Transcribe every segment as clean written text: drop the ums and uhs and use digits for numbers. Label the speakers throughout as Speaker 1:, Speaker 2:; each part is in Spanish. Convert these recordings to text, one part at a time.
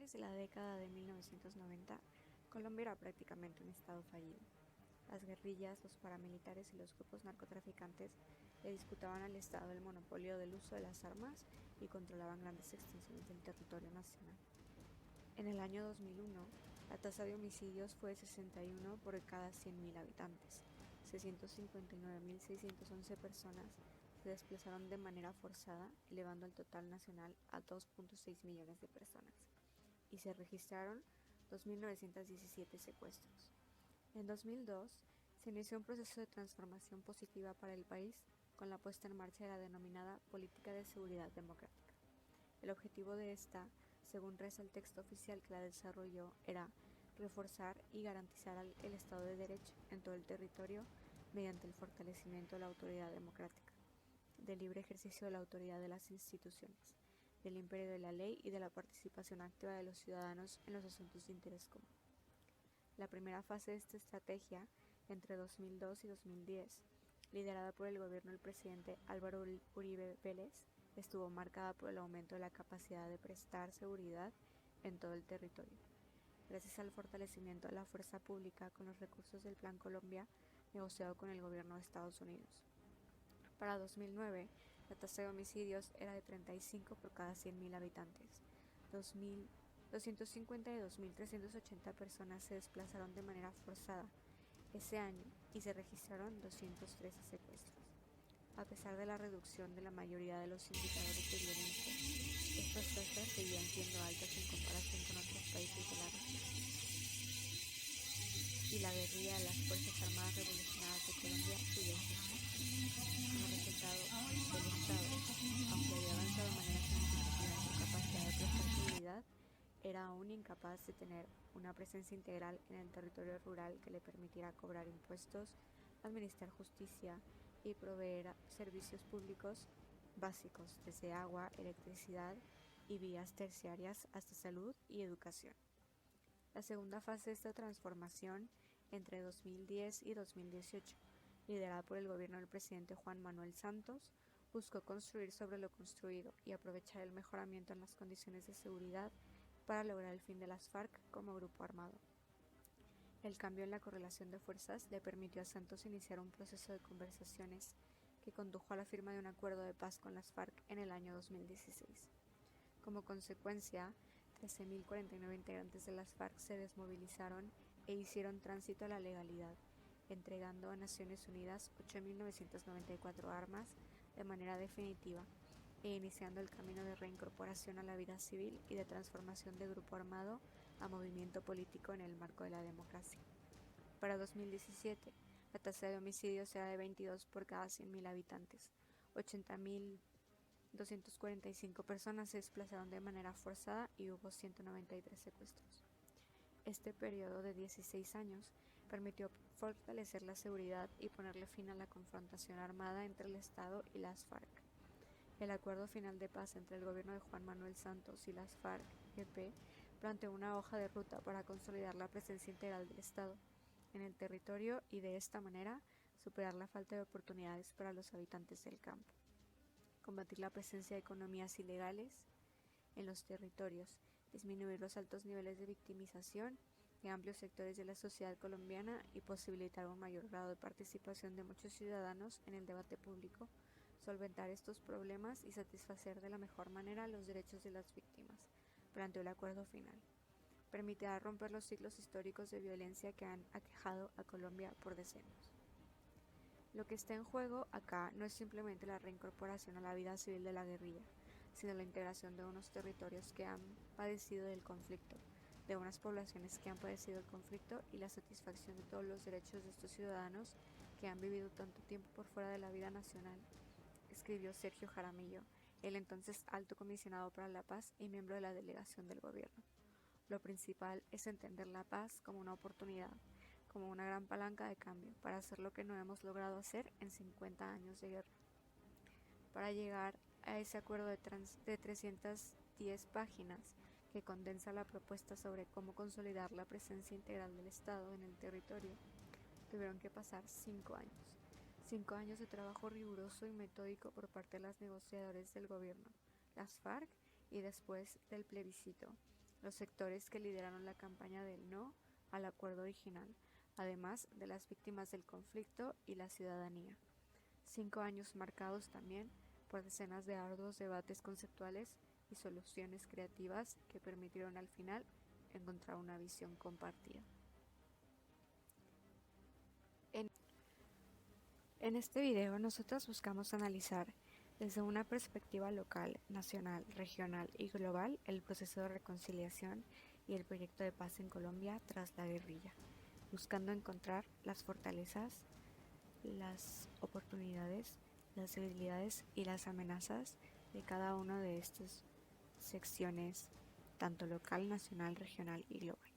Speaker 1: finales de la década de 1990, Colombia era prácticamente un estado fallido. Las guerrillas, los paramilitares y los grupos narcotraficantes le disputaban al Estado el monopolio del uso de las armas y controlaban grandes extensiones del territorio nacional. En el año 2001, la tasa de homicidios fue de 61 por cada 100.000 habitantes. 659.611 personas se desplazaron de manera forzada, elevando el total nacional a 2.6 millones de personas, y se registraron 2.917 secuestros. En 2002, se inició un proceso de transformación positiva para el país con la puesta en marcha de la denominada Política de Seguridad Democrática. El objetivo de esta, según reza el texto oficial que la desarrolló, era reforzar y garantizar el Estado de Derecho en todo el territorio mediante el fortalecimiento de la autoridad democrática, del libre ejercicio de la autoridad de las instituciones, del imperio de la ley y de la participación activa de los ciudadanos en los asuntos de interés común. La primera fase de esta estrategia, entre 2002 y 2010, liderada por el gobierno del presidente Álvaro Uribe Vélez, estuvo marcada por el aumento de la capacidad de prestar seguridad en todo el territorio. Gracias al fortalecimiento de la fuerza pública con los recursos del Plan Colombia negociado con el gobierno de Estados Unidos. Para 2009, la tasa de homicidios era de 35 por cada 100.000 habitantes. 252.380 personas se desplazaron de manera forzada ese año y se registraron 213 secuestros. A pesar de la reducción de la mayoría de los indicadores de violencia, estas tasas seguían siendo altas en comparación con otros países de la región. Y la guerrilla de las Fuerzas Armadas Revolucionarias de Colombia siguió en sus como resultado del Estado, aunque había avanzado de manera significativa en su capacidad de prestar seguridad, era aún incapaz de tener una presencia integral en el territorio rural que le permitiera cobrar impuestos, administrar justicia y proveer servicios públicos básicos, desde agua, electricidad y vías terciarias hasta salud y educación. La segunda fase de esta transformación, entre 2010 y 2018, liderada por el gobierno del presidente Juan Manuel Santos, buscó construir sobre lo construido y aprovechar el mejoramiento en las condiciones de seguridad para lograr el fin de las FARC como grupo armado. El cambio en la correlación de fuerzas le permitió a Santos iniciar un proceso de conversaciones que condujo a la firma de un acuerdo de paz con las FARC en el año 2016. Como consecuencia, 13.049 integrantes de las FARC se desmovilizaron e hicieron tránsito a la legalidad, entregando a Naciones Unidas 8.994 armas de manera definitiva e iniciando el camino de reincorporación a la vida civil y de transformación de grupo armado a movimiento político en el marco de la democracia. Para 2017, la tasa de homicidios era de 22 por cada 100.000 habitantes. 80.245 personas se desplazaron de manera forzada y hubo 193 secuestros. Este periodo de 16 años permitió fortalecer la seguridad y ponerle fin a la confrontación armada entre el Estado y las FARC. El acuerdo final de paz entre el gobierno de Juan Manuel Santos y las FARC-EP planteó una hoja de ruta para consolidar la presencia integral del Estado en el territorio y de esta manera superar la falta de oportunidades para los habitantes del campo, combatir la presencia de economías ilegales en los territorios, disminuir los altos niveles de victimización de amplios sectores de la sociedad colombiana y posibilitar un mayor grado de participación de muchos ciudadanos en el debate público, solventar estos problemas y satisfacer de la mejor manera los derechos de las víctimas, planteó el acuerdo final. Permitirá romper los ciclos históricos de violencia que han aquejado a Colombia por decenios. Lo que está en juego acá no es simplemente la reincorporación a la vida civil de la guerrilla, sino la integración de unos territorios que han padecido del conflicto, de unas poblaciones que han padecido el conflicto y la satisfacción de todos los derechos de estos ciudadanos que han vivido tanto tiempo por fuera de la vida nacional, escribió Sergio Jaramillo, el entonces alto comisionado para la paz y miembro de la delegación del gobierno. Lo principal es entender la paz como una oportunidad, como una gran palanca de cambio para hacer lo que no hemos logrado hacer en 50 años de guerra. Para llegar a ese acuerdo de 310 páginas que condensa la propuesta sobre cómo consolidar la presencia integral del Estado en el territorio, tuvieron que pasar 5 años. 5 años de trabajo riguroso y metódico por parte de los negociadores del gobierno, las FARC y después del plebiscito, los sectores que lideraron la campaña del no al acuerdo original, además de las víctimas del conflicto y la ciudadanía. 5 años marcados también por decenas de arduos debates conceptuales y soluciones creativas que permitieron al final encontrar una visión compartida. En este video nosotros buscamos analizar desde una perspectiva local, nacional, regional y global el proceso de reconciliación y el proyecto de paz en Colombia tras la guerrilla, buscando encontrar las fortalezas, las oportunidades, las debilidades y las amenazas de cada una de estas secciones, tanto local, nacional, regional y global.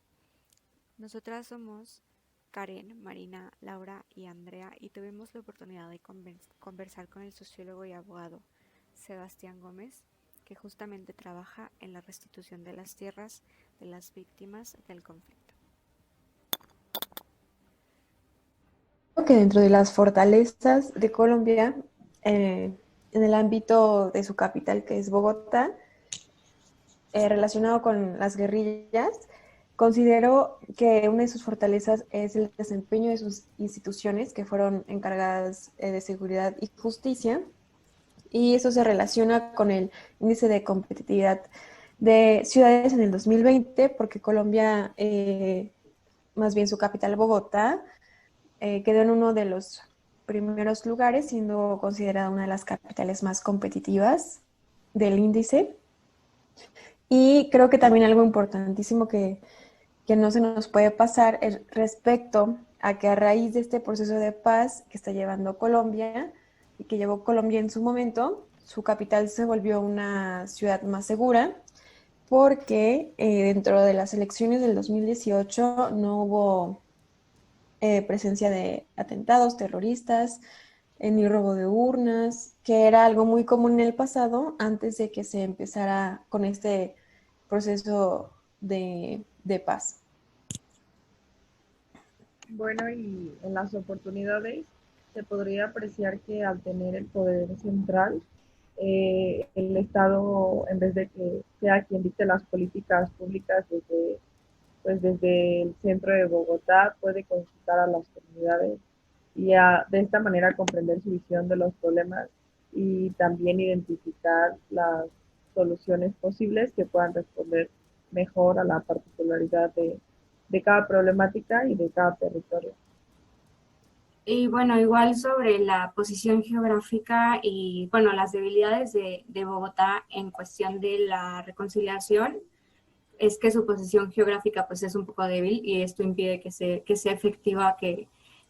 Speaker 1: Nosotras somos Karen, Marina, Laura y Andrea y tuvimos la oportunidad de conversar con el sociólogo y abogado Sebastián Gómez, que justamente trabaja en la restitución de las tierras de las víctimas del conflicto.
Speaker 2: Que dentro de las fortalezas de Colombia, en el ámbito de su capital, que es Bogotá, relacionado con las guerrillas, considero que una de sus fortalezas es el desempeño de sus instituciones que fueron encargadas de seguridad y justicia, y eso se relaciona con el índice de competitividad de ciudades en el 2020, porque Colombia, más bien su capital Bogotá, quedó en uno de los primeros lugares, siendo considerada una de las capitales más competitivas del índice. Y creo que también algo importantísimo que no se nos puede pasar es respecto a que a raíz de este proceso de paz que está llevando Colombia y que llevó Colombia en su momento, su capital se volvió una ciudad más segura, porque dentro de las elecciones del 2018 no hubo presencia de atentados terroristas, ni robo de urnas, que era algo muy común en el pasado antes de que se empezara con este proceso de paz.
Speaker 3: Bueno, y en las oportunidades se podría apreciar que al tener el poder central, el Estado, en vez de que sea quien dicte las políticas públicas desde el centro de Bogotá, puede consultar a las comunidades y de esta manera comprender su visión de los problemas y también identificar las soluciones posibles que puedan responder mejor a la particularidad de cada problemática y de cada territorio.
Speaker 4: Y bueno, igual sobre la posición geográfica y bueno, las debilidades de Bogotá en cuestión de la reconciliación, es que su posición geográfica pues es un poco débil y esto impide que sea efectiva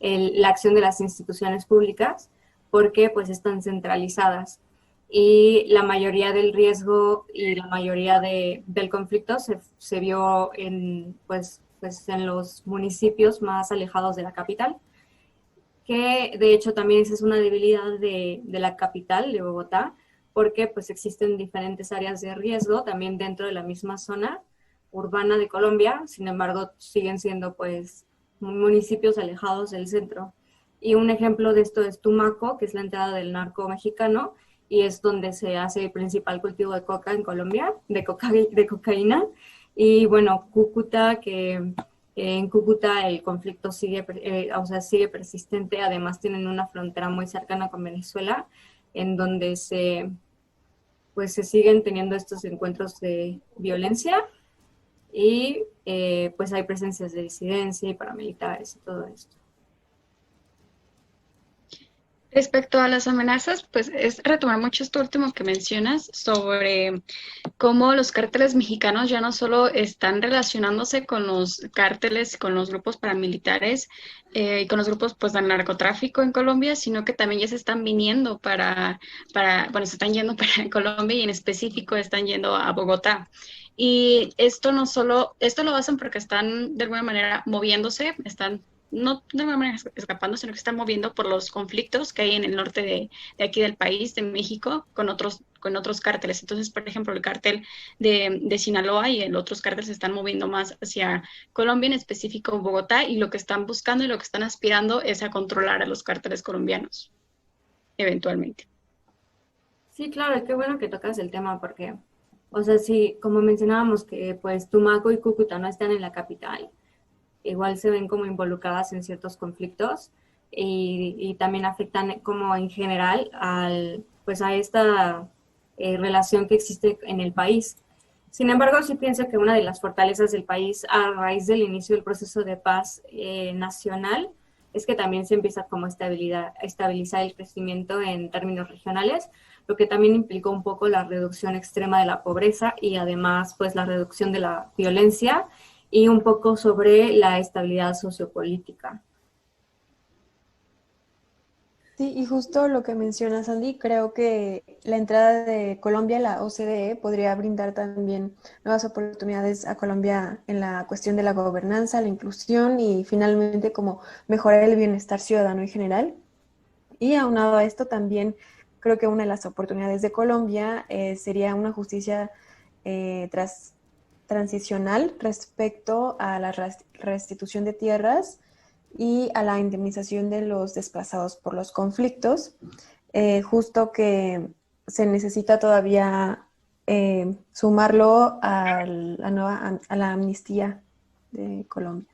Speaker 4: la acción de las instituciones públicas, porque pues están centralizadas y la mayoría del riesgo y la mayoría del conflicto se vio pues en los municipios más alejados de la capital, que de hecho también esa es una debilidad de la capital, de Bogotá, porque pues existen diferentes áreas de riesgo también dentro de la misma zona urbana de Colombia, sin embargo siguen siendo pues municipios alejados del centro. Y un ejemplo de esto es Tumaco, que es la entrada del narco mexicano, y es donde se hace el principal cultivo de coca en Colombia, de cocaína. Y bueno, Cúcuta, que en Cúcuta el conflicto sigue persistente, además tienen una frontera muy cercana con Venezuela, en donde se siguen teniendo estos encuentros de violencia y pues hay presencias de disidencia y paramilitares y todo esto.
Speaker 5: Respecto a las amenazas, pues es retomar mucho esto último que mencionas sobre cómo los cárteles mexicanos ya no solo están relacionándose con los cárteles, con los grupos paramilitares y con los grupos pues de narcotráfico en Colombia, sino que también ya se están viniendo bueno, se están yendo para Colombia y en específico están yendo a Bogotá. Y esto lo hacen porque están de alguna manera moviéndose, no de alguna manera escapando, sino que están moviendo por los conflictos que hay en el norte de aquí del país, de México, con otros cárteles. Entonces, por ejemplo, el cártel de Sinaloa y el otros cárteles se están moviendo más hacia Colombia, en específico Bogotá, y lo que están buscando y lo que están aspirando es a controlar a los cárteles colombianos, eventualmente.
Speaker 4: Sí, claro, qué bueno que tocas el tema porque, O sea, sí, como mencionábamos que pues Tumaco y Cúcuta no están en la capital, igual se ven como involucradas en ciertos conflictos y también afectan como en general pues a esta relación que existe en el país. Sin embargo, sí pienso que una de las fortalezas del país a raíz del inicio del proceso de paz nacional es que también se empieza como a estabilizar el crecimiento en términos regionales, lo que también implicó un poco la reducción extrema de la pobreza y además pues la reducción de la violencia y un poco sobre la estabilidad sociopolítica.
Speaker 2: Sí, y justo lo que menciona Sandy, creo que la entrada de Colombia a la OCDE podría brindar también nuevas oportunidades a Colombia en la cuestión de la gobernanza, la inclusión y finalmente como mejorar el bienestar ciudadano en general. Y aunado a esto también creo que una de las oportunidades de Colombia sería una justicia transicional respecto a la restitución de tierras y a la indemnización de los desplazados por los conflictos, justo que se necesita todavía sumarlo a la amnistía de Colombia.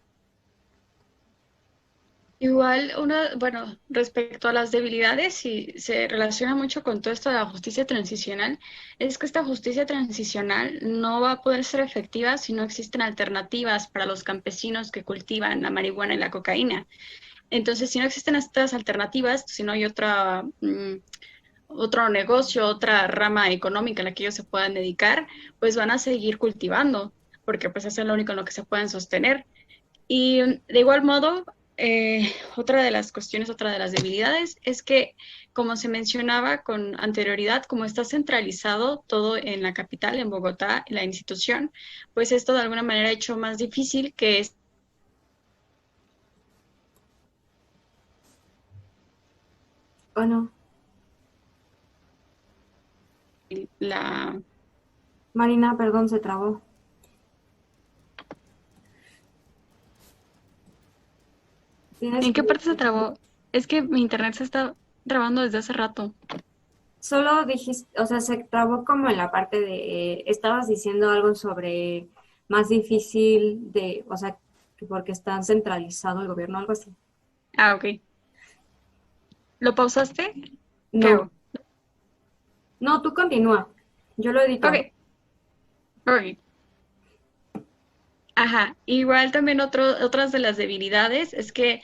Speaker 5: Igual, bueno, respecto a las debilidades, y se relaciona mucho con todo esto de la justicia transicional, es que esta justicia transicional no va a poder ser efectiva si no existen alternativas para los campesinos que cultivan la marihuana y la cocaína. Entonces, si no existen estas alternativas, si no hay otro negocio, otra rama económica en la que ellos se puedan dedicar, pues van a seguir cultivando, porque pues eso es lo único en lo que se pueden sostener. Y de igual modo, otra de las cuestiones, otra de las debilidades es que, como se mencionaba con anterioridad, como está centralizado todo en la capital, en Bogotá, en la institución, pues esto de alguna manera ha hecho más difícil que
Speaker 4: Bueno,
Speaker 5: la...
Speaker 4: Marina, perdón, se trabó.
Speaker 5: ¿En qué parte se trabó? Es que mi internet se está trabando desde hace rato.
Speaker 4: Solo dijiste, o sea, se trabó como en la parte de, estabas diciendo algo sobre más difícil de, o sea, que porque está centralizado el gobierno, algo así.
Speaker 5: Ah, ok. ¿Lo pausaste? ¿Qué
Speaker 4: No,
Speaker 5: hago?
Speaker 4: no, tú continúa. Yo lo edito.
Speaker 5: Ok, ok. Ajá, igual también otras de las debilidades es que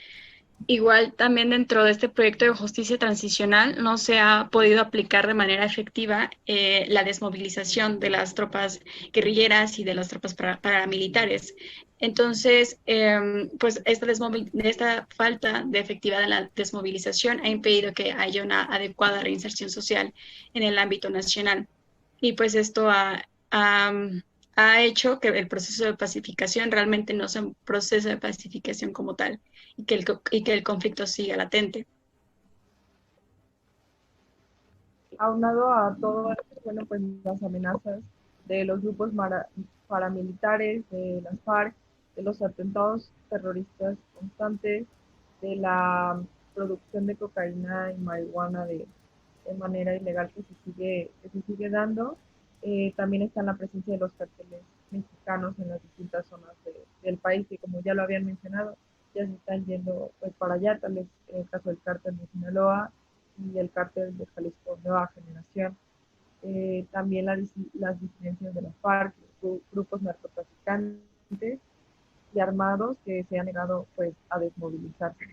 Speaker 5: igual también dentro de este proyecto de justicia transicional no se ha podido aplicar de manera efectiva la desmovilización de las tropas guerrilleras y de las tropas paramilitares. Entonces, pues esta falta de efectividad en la desmovilización ha impedido que haya una adecuada reinserción social en el ámbito nacional. Y pues esto ha hecho que el proceso de pacificación realmente no sea un proceso de pacificación como tal y que el conflicto siga latente.
Speaker 3: Aunado a todo esto, bueno, pues las amenazas de los grupos paramilitares, de las FARC, de los atentados terroristas constantes, de la producción de cocaína y marihuana de manera ilegal que se sigue dando. También está la presencia de los carteles mexicanos en las distintas zonas del país, que como ya lo habían mencionado, ya se están yendo pues, para allá, tal vez en el caso del cártel de Sinaloa y el cártel de Jalisco Nueva Generación. También las disidencias de la FARC, grupos narcotraficantes y armados que se han negado pues, a desmovilizarse.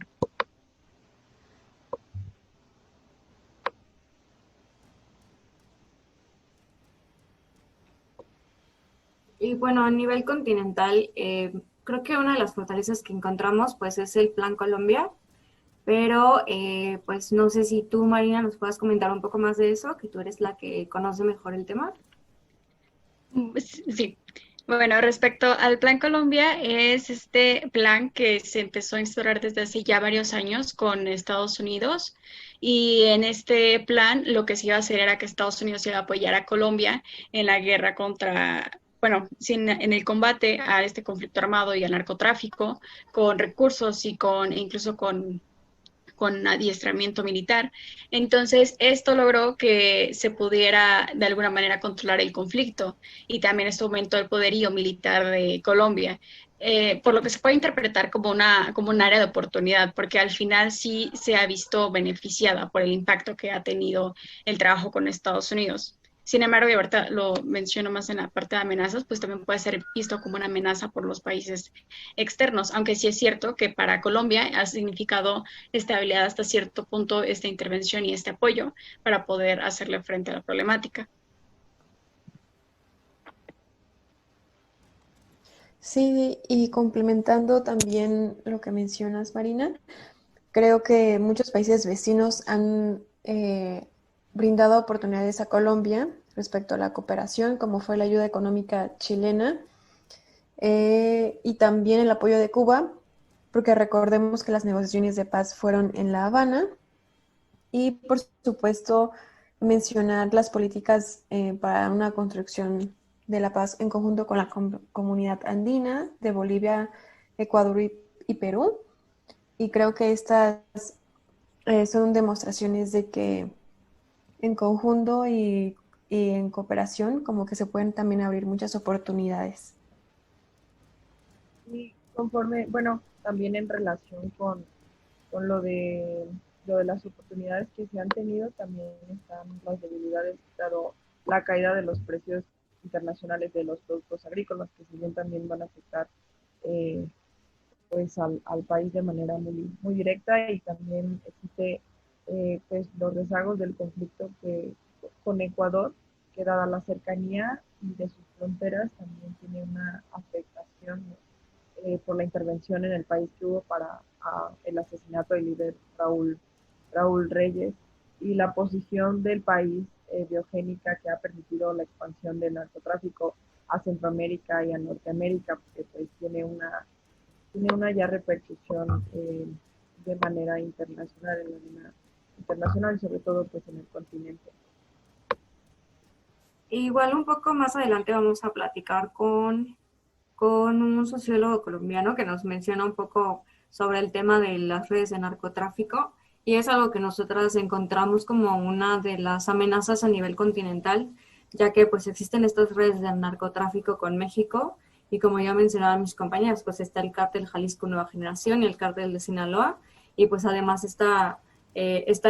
Speaker 4: Y bueno, a nivel continental, creo que una de las fortalezas que encontramos pues es el Plan Colombia, pero pues no sé si tú, Marina, nos puedas comentar un poco más de eso, que tú eres la que conoce mejor el tema.
Speaker 5: Sí. Bueno, respecto al Plan Colombia, es este plan que se empezó a instaurar desde hace ya varios años con Estados Unidos. Y en este plan lo que se iba a hacer era que Estados Unidos iba a apoyar a Colombia en la guerra en el combate a este conflicto armado y al narcotráfico, con recursos y incluso con con adiestramiento militar. Entonces, esto logró que se pudiera de alguna manera controlar el conflicto y también esto aumentó el poderío militar de Colombia. Por lo que se puede interpretar como un área de oportunidad, porque al final sí se ha visto beneficiada por el impacto que ha tenido el trabajo con Estados Unidos. Sin embargo, y ahorita lo menciono más en la parte de amenazas, pues también puede ser visto como una amenaza por los países externos, aunque sí es cierto que para Colombia ha significado estabilidad hasta cierto punto esta intervención y este apoyo para poder hacerle frente a la problemática.
Speaker 2: Sí, y complementando también lo que mencionas, Marina, creo que muchos países vecinos han brindado oportunidades a Colombia respecto a la cooperación, como fue la ayuda económica chilena y también el apoyo de Cuba, porque recordemos que las negociaciones de paz fueron en La Habana y, por supuesto, mencionar las políticas para una construcción de la paz en conjunto con la comunidad andina de Bolivia, Ecuador y Perú. Y creo que estas son demostraciones de que en conjunto y en cooperación como que se pueden también abrir muchas oportunidades.
Speaker 3: Y conforme, bueno, también en relación con lo de las oportunidades que se han tenido, también están las debilidades, dado la caída de los precios internacionales de los productos agrícolas, que si bien también van a afectar eh, pues al país de manera muy directa, y también existe pues los rezagos del conflicto con Ecuador, que dada la cercanía y de sus fronteras también tiene una afectación por la intervención en el país que hubo para el asesinato del líder Raúl Reyes, y la posición del país biogénica que ha permitido la expansión del narcotráfico a Centroamérica y a Norteamérica, porque pues tiene una ya repercusión de manera internacional, en la arena internacional, y sobre todo pues en el continente.
Speaker 4: Igual un poco más adelante vamos a platicar con un sociólogo colombiano que nos menciona un poco sobre el tema de las redes de narcotráfico, y es algo que nosotras encontramos como una de las amenazas a nivel continental, ya que pues existen estas redes de narcotráfico con México, y como ya mencionaban mis compañeras, pues está el cártel Jalisco Nueva Generación y el cártel de Sinaloa, y pues además esta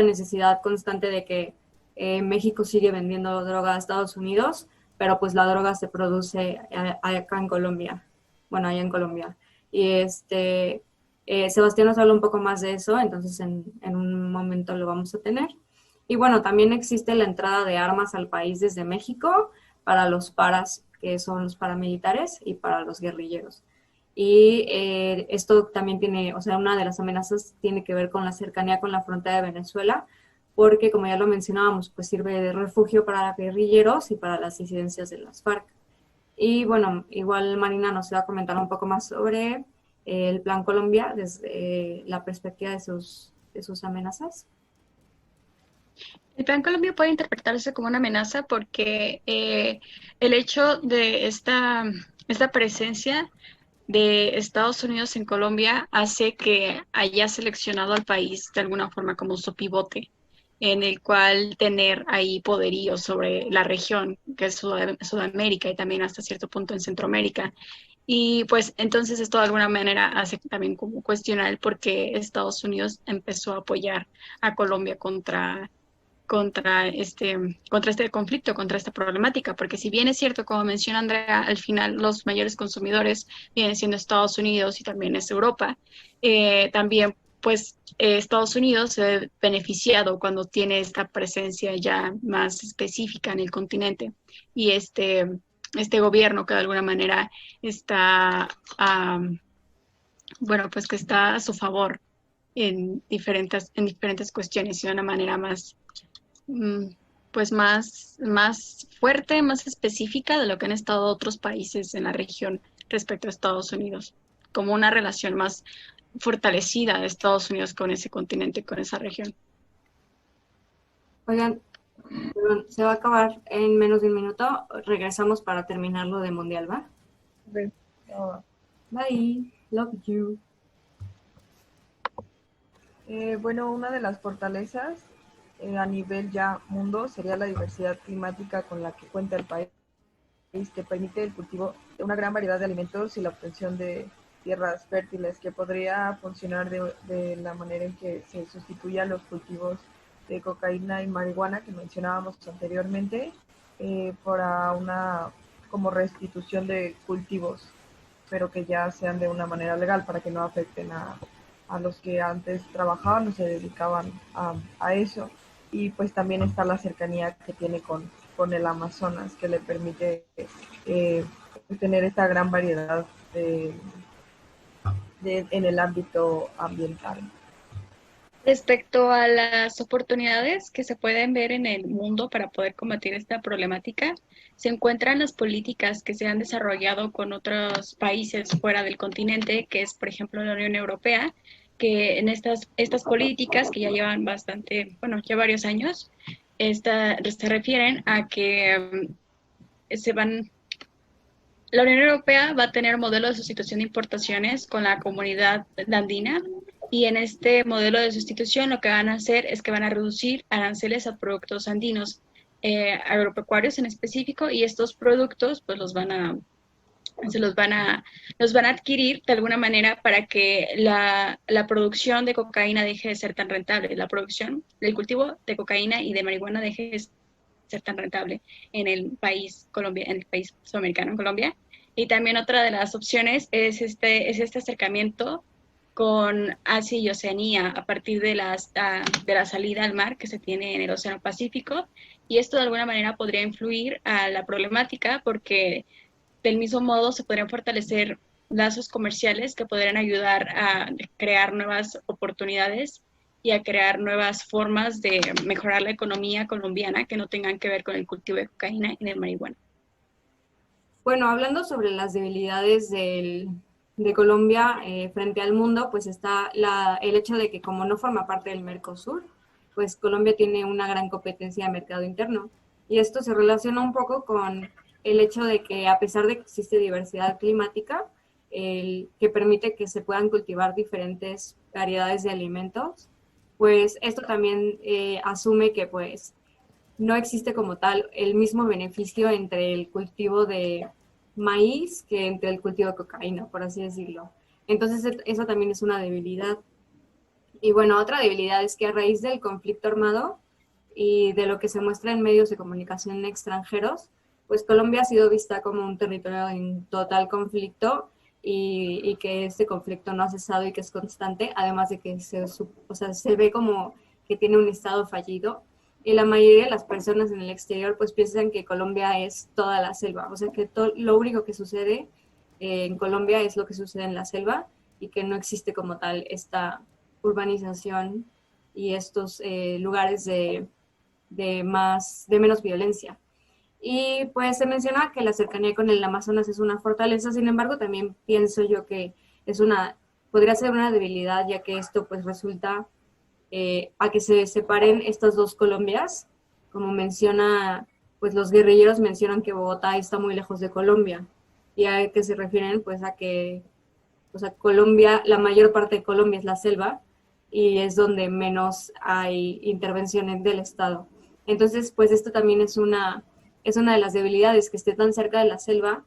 Speaker 4: necesidad constante de que México sigue vendiendo droga a Estados Unidos, pero pues la droga se produce acá en Colombia, bueno, allá en Colombia. Y Sebastián nos habla un poco más de eso, entonces en un momento lo vamos a tener. Y bueno, también existe la entrada de armas al país desde México para los paras, que son los paramilitares, y para los guerrilleros. Y esto también tiene, o sea, una de las amenazas tiene que ver con la cercanía con la frontera de Venezuela, porque como ya lo mencionábamos, pues sirve de refugio para guerrilleros y para las incidencias de las FARC. Y bueno, igual Marina nos va a comentar un poco más sobre el Plan Colombia desde la perspectiva de sus amenazas.
Speaker 5: El Plan Colombia puede interpretarse como una amenaza porque el hecho de esta presencia de Estados Unidos en Colombia hace que haya seleccionado al país de alguna forma como su pivote, en el cual tener ahí poderío sobre la región, que es Sudamérica y también hasta cierto punto en Centroamérica. Y pues entonces esto de alguna manera hace también como cuestionar el por qué Estados Unidos empezó a apoyar a Colombia contra este conflicto, contra esta problemática, porque si bien es cierto, como menciona Andrea, al final los mayores consumidores vienen siendo Estados Unidos y también es Europa, también pues Estados Unidos se ha beneficiado cuando tiene esta presencia ya más específica en el continente, y este gobierno que de alguna manera está, bueno, pues que está a su favor en diferentes cuestiones y de una manera más pues más fuerte, más específica de lo que han estado otros países en la región respecto a Estados Unidos, como una relación más fortalecida de Estados Unidos con ese continente, con esa región.
Speaker 4: Oigan, perdón, se va a acabar en menos de un minuto. Regresamos para terminar lo de Mundial, ¿va?
Speaker 3: Okay. No.
Speaker 4: Bye. Love you.
Speaker 3: Bueno, una de las fortalezas a nivel ya mundo sería la diversidad climática con la que cuenta el país, que permite el cultivo de una gran variedad de alimentos y la obtención de tierras fértiles, que podría funcionar de la manera en que se sustituyan los cultivos de cocaína y marihuana que mencionábamos anteriormente para una como restitución de cultivos, pero que ya sean de una manera legal para que no afecten a los que antes trabajaban o se dedicaban a eso. Y pues también está la cercanía que tiene con el Amazonas, que le permite eh, tener esta gran variedad en el ámbito ambiental.
Speaker 5: Respecto a las oportunidades que se pueden ver en el mundo para poder combatir esta problemática, se encuentran las políticas que se han desarrollado con otros países fuera del continente, que es, por ejemplo, la Unión Europea, que en estas políticas que ya llevan bastante, bueno, ya varios años, se refieren a que la Unión Europea va a tener modelo de sustitución de importaciones con la comunidad andina y en este modelo de sustitución lo que van a hacer es que van a reducir aranceles a productos andinos, agropecuarios en específico, y estos productos pues los van a adquirir de alguna manera para que la producción de cocaína deje de ser tan rentable, la producción del cultivo de cocaína y de marihuana deje de ser tan rentable en el país Colombia, en el país sudamericano, en Colombia. Y también otra de las opciones es este acercamiento con Asia y Oceanía a partir de la salida al mar que se tiene en el Océano Pacífico. Y esto de alguna manera podría influir a la problemática porque del mismo modo se podrían fortalecer lazos comerciales que podrían ayudar a crear nuevas oportunidades y a crear nuevas formas de mejorar la economía colombiana que no tengan que ver con el cultivo de cocaína y de marihuana.
Speaker 4: Bueno, hablando sobre las debilidades de Colombia frente al mundo, pues está el hecho de que como no forma parte del Mercosur, pues Colombia tiene una gran competencia de mercado interno. Y esto se relaciona un poco con el hecho de que a pesar de que existe diversidad climática, que permite que se puedan cultivar diferentes variedades de alimentos, pues esto también asume que pues no existe como tal el mismo beneficio entre el cultivo de maíz que entre el cultivo de cocaína, por así decirlo. Entonces, eso también es una debilidad. Y bueno, otra debilidad es que a raíz del conflicto armado y de lo que se muestra en medios de comunicación extranjeros, pues Colombia ha sido vista como un territorio en total conflicto y que este conflicto no ha cesado y que es constante, además de que se ve como que tiene un estado fallido. Y la mayoría de las personas en el exterior pues piensan que Colombia es toda la selva, o sea que lo único que sucede en Colombia es lo que sucede en la selva y que no existe como tal esta urbanización y estos lugares de menos violencia. Y pues se menciona que la cercanía con el Amazonas es una fortaleza, sin embargo también pienso yo que podría ser una debilidad, ya que esto pues resulta a que se separen estas dos Colombias. Como menciona, pues los guerrilleros mencionan que Bogotá está muy lejos de Colombia, y a que se refieren pues a que o sea, Colombia, la mayor parte de Colombia es la selva y es donde menos hay intervenciones del Estado. Entonces, pues esto también es una de las debilidades, que esté tan cerca de la selva,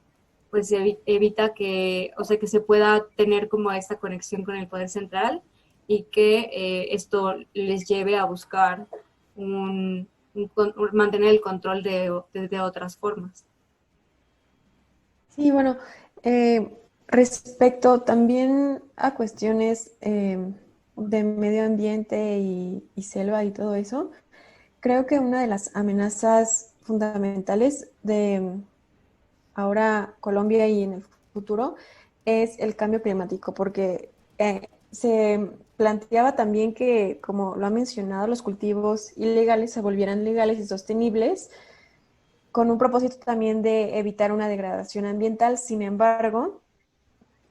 Speaker 4: pues evita que, o sea, que se pueda tener como esta conexión con el poder central y que esto les lleve a buscar mantener el control de otras formas.
Speaker 2: Sí, bueno, respecto también a cuestiones de medio ambiente y selva y todo eso, creo que una de las amenazas fundamentales de ahora Colombia y en el futuro es el cambio climático, porque se planteaba también que, como lo ha mencionado, los cultivos ilegales se volvieran legales y sostenibles, con un propósito también de evitar una degradación ambiental. Sin embargo,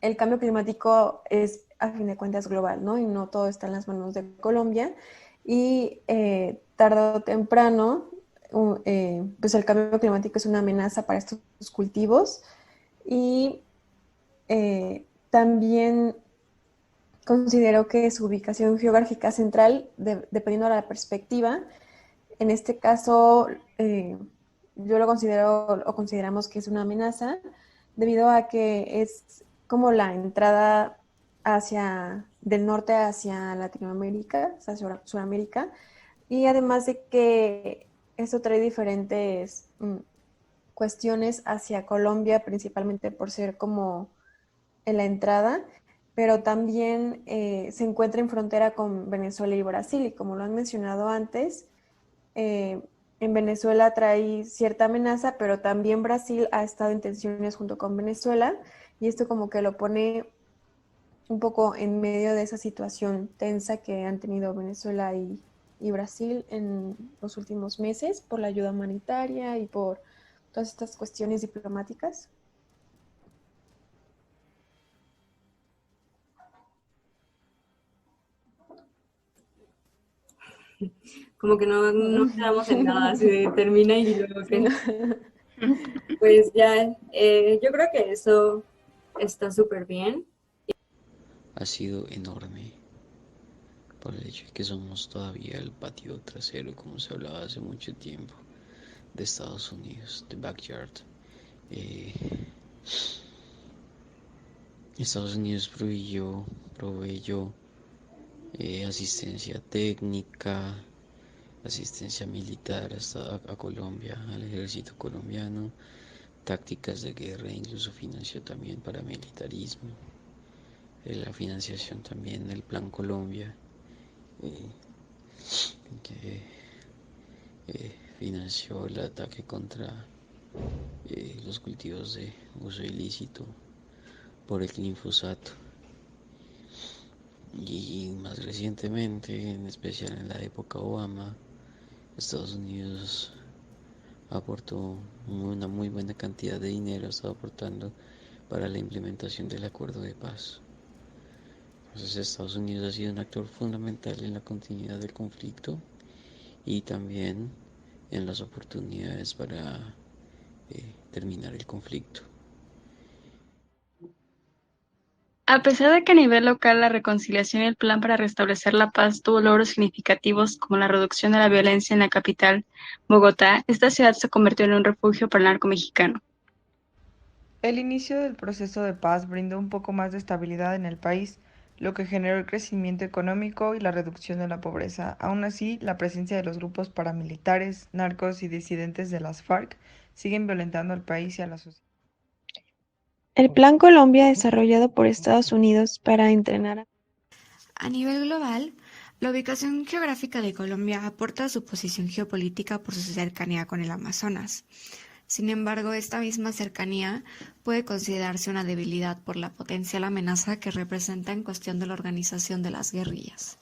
Speaker 2: el cambio climático es, a fin de cuentas, global, ¿no? Y no todo está en las manos de Colombia. Y tarde o temprano, pues el cambio climático es una amenaza para estos cultivos. Y también considero que su ubicación geográfica central, dependiendo de la perspectiva, en este caso yo lo considero o consideramos que es una amenaza debido a que es como la entrada del norte hacia Latinoamérica, hacia Sudamérica, y además de que esto trae diferentes cuestiones hacia Colombia, principalmente por ser como en la entrada, pero también se encuentra en frontera con Venezuela y Brasil, y como lo han mencionado antes, en Venezuela trae cierta amenaza, pero también Brasil ha estado en tensiones junto con Venezuela, y esto como que lo pone un poco en medio de esa situación tensa que han tenido Venezuela y Brasil en los últimos meses por la ayuda humanitaria y por todas estas cuestiones diplomáticas.
Speaker 4: Como que no quedamos en nada, se termina y luego que... Pues ya, yo creo que eso está súper bien.
Speaker 6: Ha sido enorme por el hecho de que somos todavía el patio trasero, como se hablaba hace mucho tiempo, de Estados Unidos, the backyard. Estados Unidos proveyó asistencia técnica, asistencia militar a Colombia, al ejército colombiano, tácticas de guerra, incluso financió también paramilitarismo, la financiación también del Plan Colombia, que financió el ataque contra los cultivos de uso ilícito por el glifosato. Y más recientemente, en especial en la época Obama, Estados Unidos aportó una muy buena cantidad de dinero, ha estado aportando para la implementación del acuerdo de paz. Entonces Estados Unidos ha sido un actor fundamental en la continuidad del conflicto y también en las oportunidades para terminar el conflicto.
Speaker 5: A pesar de que a nivel local la reconciliación y el plan para restablecer la paz tuvo logros significativos como la reducción de la violencia en la capital, Bogotá, esta ciudad se convirtió en un refugio para el narco mexicano.
Speaker 7: El inicio del proceso de paz brindó un poco más de estabilidad en el país, lo que generó el crecimiento económico y la reducción de la pobreza. Aún así, la presencia de los grupos paramilitares, narcos y disidentes de las FARC siguen violentando al país y a la sociedad.
Speaker 2: El Plan Colombia, desarrollado por Estados Unidos para entrenar
Speaker 1: A nivel global, la ubicación geográfica de Colombia aporta su posición geopolítica por su cercanía con el Amazonas. Sin embargo, esta misma cercanía puede considerarse una debilidad por la potencial amenaza que representa en cuestión de la organización de las guerrillas.